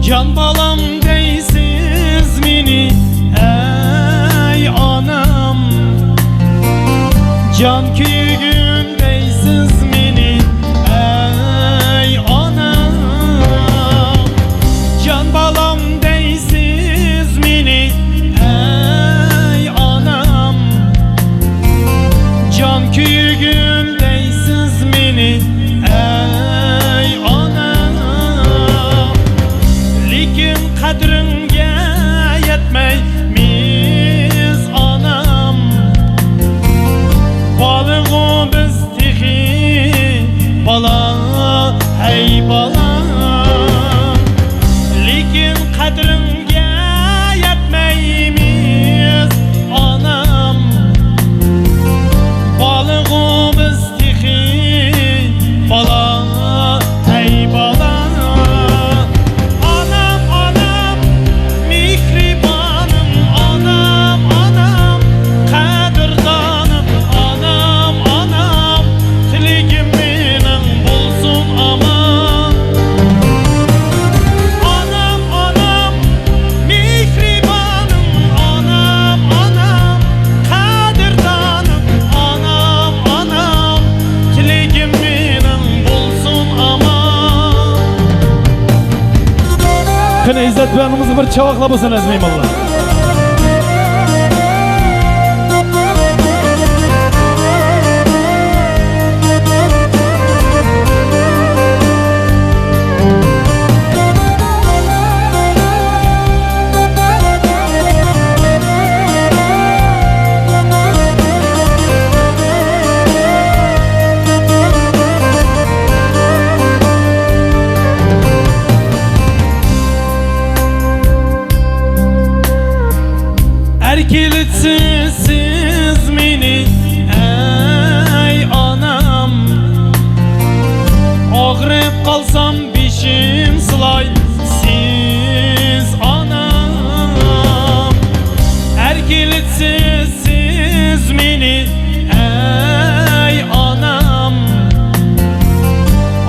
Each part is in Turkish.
Can balam deysiz mini ey anam, can kuyugum deysiz mini ey anam. Can balam deysiz mini ey anam, can kuyugum deysiz mini ey anam. Lekin qadringa yetmaymiz anam, balig'u biz tehi bala hey bala. Lekin qadringa yetmaymiz anam, balig'u biz tehi bala hey bala. Kına İzzet Bey'imizi bir çavakla bulsun ezmeyim Allah. Erkilitsiz mini ey anam, ağrıp kalsam bişim sılay siz anam. Erkilitsiz mini ey anam,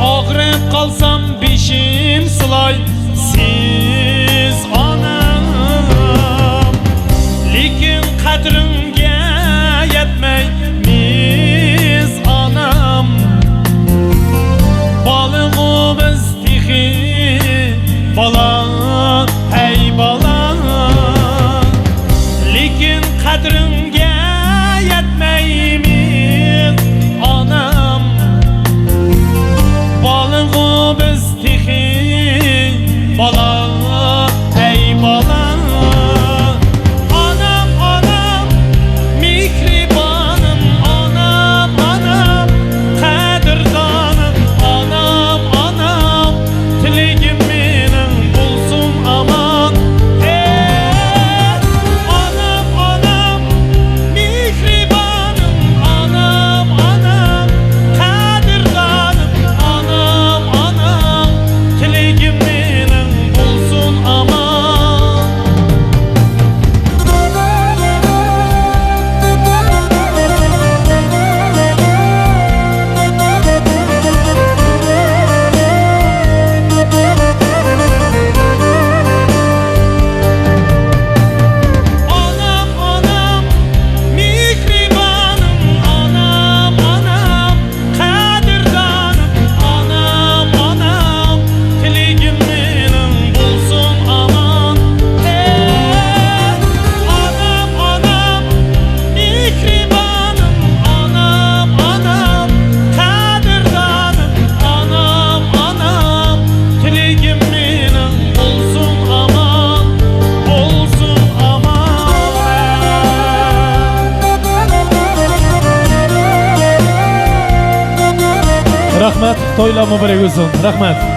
ağrıp kalsam bişim sılay siz anam. Lekin qadrimga yetmaymiz anam, balig'u biz tehi bala hey bala. Lekin qadrimga yetmaymiz anam, balig'u biz tehi bala hey bala. Rahmat, to'ylar muborak bo'lsin. Rahmat.